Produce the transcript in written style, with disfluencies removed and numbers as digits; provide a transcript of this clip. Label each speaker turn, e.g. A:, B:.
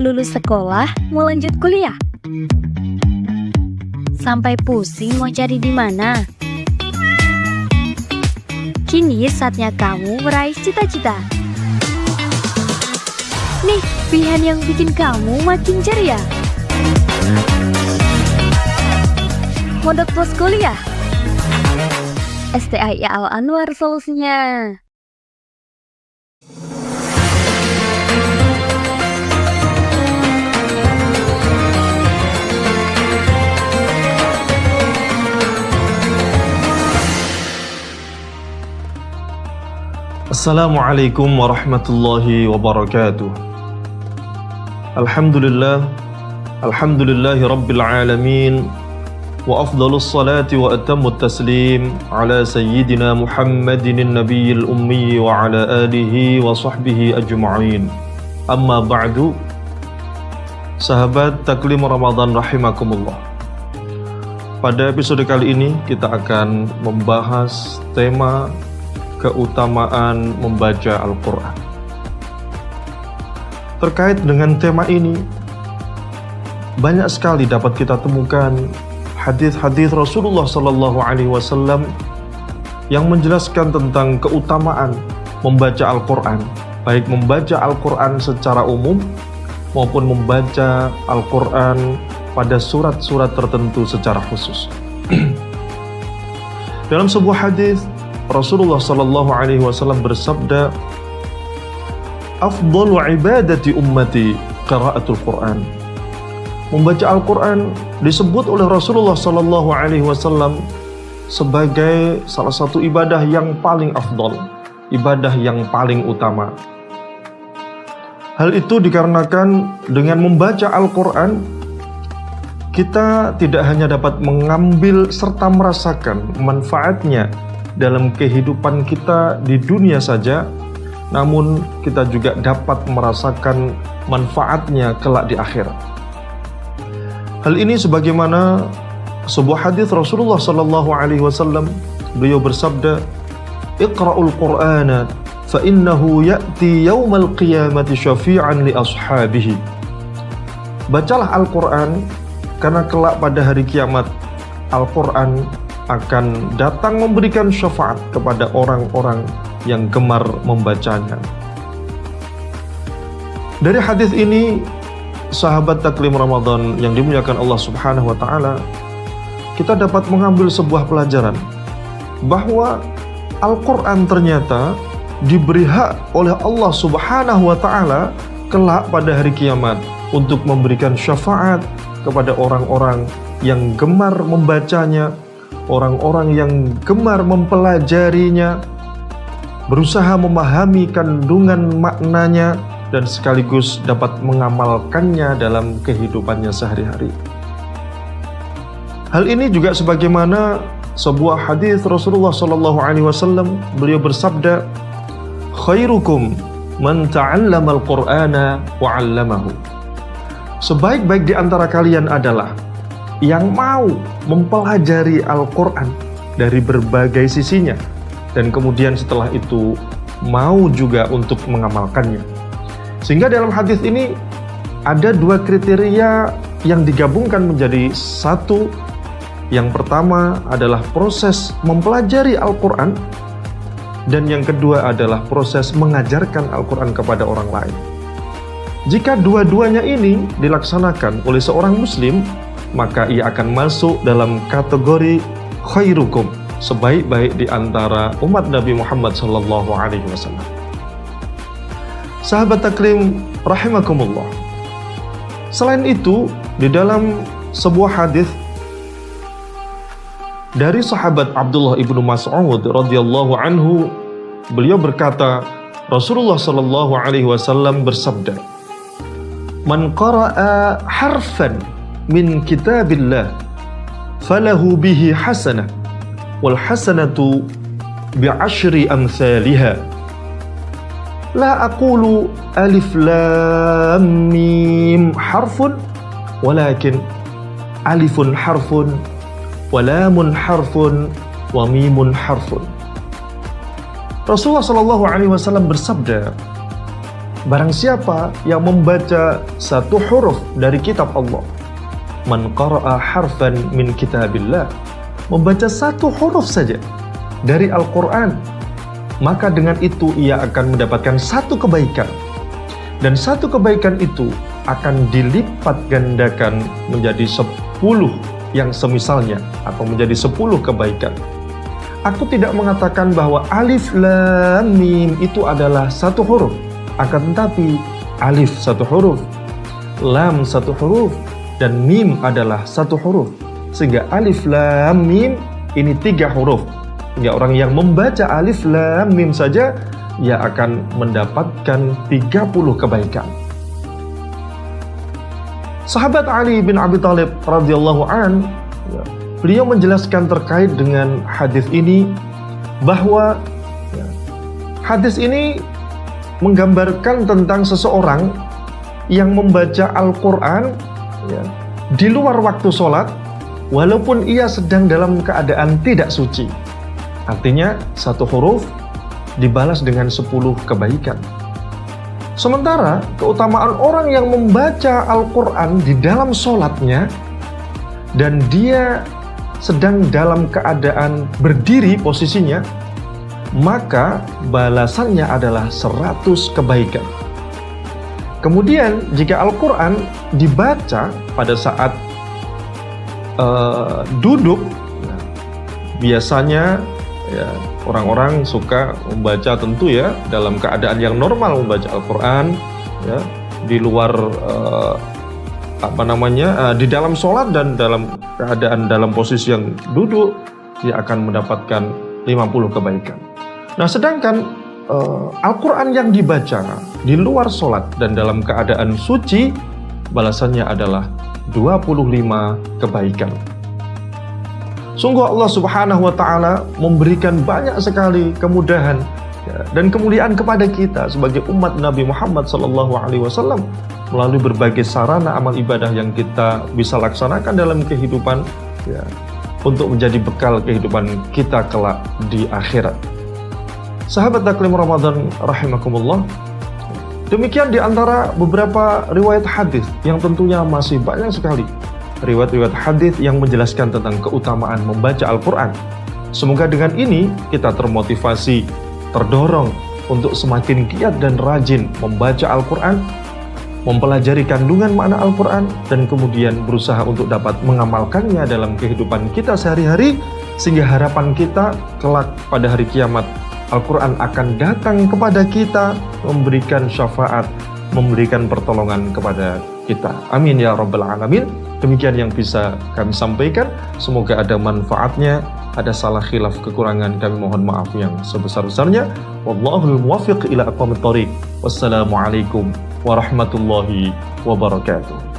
A: Lulus sekolah, mau lanjut kuliah. Sampai pusing mau cari di mana. Kini saatnya kamu meraih cita-cita. Nih, pilihan yang bikin kamu makin ceria. Mondok Pos Kuliah. STIA Al Anwar solusinya.
B: Assalamualaikum warahmatullahi wabarakatuh. Alhamdulillahi rabbil alamin. Wa afdalus salati wa atammut taslim ala sayyidina Muhammadin nabiyil ummi wa ala alihi wa sahbihi ajma'in. Amma ba'du. Sahabat Taklim Ramadan rahimakumullah. Pada episode kali ini kita akan membahas tema keutamaan membaca Al-Quran. Terkait dengan tema ini, banyak sekali dapat kita temukan hadis-hadis Rasulullah SAW yang menjelaskan tentang keutamaan membaca Al-Quran, baik membaca Al-Quran secara umum maupun membaca Al-Quran pada surat-surat tertentu secara khusus. Dalam sebuah hadis Rasulullah SAW bersabda, "Afdalu ibadati ummati qiraatul Quran." Membaca Al-Quran disebut oleh Rasulullah SAW sebagai salah satu ibadah yang paling afdal, ibadah yang paling utama. Hal itu dikarenakan dengan membaca Al-Quran kita tidak hanya dapat mengambil serta merasakan manfaatnya dalam kehidupan kita di dunia saja, namun kita juga dapat merasakan manfaatnya kelak di akhirat. Hal ini sebagaimana sebuah hadis Rasulullah SAW, beliau bersabda, "Iqra'ul Qur'ana fa innahu ya'ti yaumal qiyamati syafi'an li ashabihi." Bacalah Al-Quran karena kelak pada hari kiamat Al-Quran akan datang memberikan syafaat kepada orang-orang yang gemar membacanya. Dari hadis ini, sahabat Taklim Ramadan yang dimuliakan Allah Subhanahu wa taala, kita dapat mengambil sebuah pelajaran bahwa Al-Qur'an ternyata diberi hak oleh Allah Subhanahu wa taala kelak pada hari kiamat untuk memberikan syafaat kepada orang-orang yang gemar membacanya, orang-orang yang gemar mempelajarinya, berusaha memahami kandungan maknanya, dan sekaligus dapat mengamalkannya dalam kehidupannya sehari-hari. Hal ini juga sebagaimana sebuah hadis Rasulullah SAW, beliau bersabda, "Khairukum man ta'allama al-Qur'ana wa 'allamahu." Sebaik-baik di antara kalian adalah yang mau mempelajari Al-Quran dari berbagai sisinya, dan kemudian setelah itu mau juga untuk mengamalkannya. Sehingga dalam hadis ini ada dua kriteria yang digabungkan menjadi satu. Yang pertama adalah proses mempelajari Al-Quran, dan yang kedua adalah proses mengajarkan Al-Quran kepada orang lain. Jika dua-duanya ini dilaksanakan oleh seorang muslim, maka ia akan masuk dalam kategori khairukum, sebaik-baik di antara umat Nabi Muhammad SAW. Sahabat Taklim rahimakumullah. Selain itu, di dalam sebuah hadis dari sahabat Abdullah ibnu Mas'ud radhiyallahu anhu, beliau berkata, Rasulullah SAW bersabda, "Man qara'a harfan min kitabillah falahu bihi hasanah wal hasanatu bi'ashri amsalihha la aqulu alif lam mim harfun walakin alifun harfun wa lamun harfun wa mimun harfun." Rasulullah SAW bersabda, barang siapa yang membaca satu huruf dari kitab Allah, man qara'a harfan min kitabillah, membaca satu huruf saja dari Al-Quran, maka dengan itu ia akan mendapatkan satu kebaikan. Dan satu kebaikan itu akan dilipat gandakan menjadi 10 yang semisalnya, atau menjadi 10 kebaikan. Aku tidak mengatakan bahwa alif lam mim itu adalah satu huruf, akan tetapi alif satu huruf, lam satu huruf, dan mim adalah satu huruf. Sehingga alif lam mim ini 3 huruf. Sehingga orang yang membaca alif lam mim saja, ia akan mendapatkan 30 kebaikan. Sahabat Ali bin Abi Thalib radhiyallahu an, beliau menjelaskan terkait dengan hadis ini bahwa hadis ini menggambarkan tentang seseorang yang membaca Al-Quran di luar waktu sholat, walaupun ia sedang dalam keadaan tidak suci. Artinya satu huruf dibalas dengan 10 kebaikan. Sementara keutamaan orang yang membaca Al-Quran di dalam sholatnya dan dia sedang dalam keadaan berdiri posisinya, maka balasannya adalah 100 kebaikan. Kemudian jika Al-Quran dibaca pada saat duduk, biasanya orang-orang suka membaca tentu dalam keadaan yang normal membaca Al-Quran di luar di dalam sholat dan dalam keadaan dalam posisi yang duduk, dia akan mendapatkan 50 kebaikan. Nah, sedangkan Al-Quran yang dibaca di luar sholat dan dalam keadaan suci, balasannya adalah 25 kebaikan. Sungguh Allah Subhanahu wa Ta'ala memberikan banyak sekali kemudahan dan kemuliaan kepada kita sebagai umat Nabi Muhammad SAW melalui berbagai sarana amal ibadah yang kita bisa laksanakan dalam kehidupan untuk menjadi bekal kehidupan kita kelak di akhirat. Sahabat Taklim Ramadan rahimakumullah, demikian di antara beberapa riwayat hadis yang tentunya masih banyak sekali riwayat-riwayat hadis yang menjelaskan tentang keutamaan membaca Al-Quran. Semoga dengan ini kita termotivasi, terdorong untuk semakin giat dan rajin membaca Al-Quran, mempelajari kandungan makna Al-Quran, dan kemudian berusaha untuk dapat mengamalkannya dalam kehidupan kita sehari-hari, sehingga harapan kita kelak pada hari kiamat Al-Quran akan datang kepada kita, memberikan syafaat, memberikan pertolongan kepada kita. Amin ya rabbal alamin. Demikian yang bisa kami sampaikan. Semoga ada manfaatnya. Ada salah khilaf kekurangan, kami mohon maaf yang sebesar-besarnya. Wallahul muwaffiq ila aqwamit thoriq. Wassalamualaikum warahmatullahi wabarakatuh.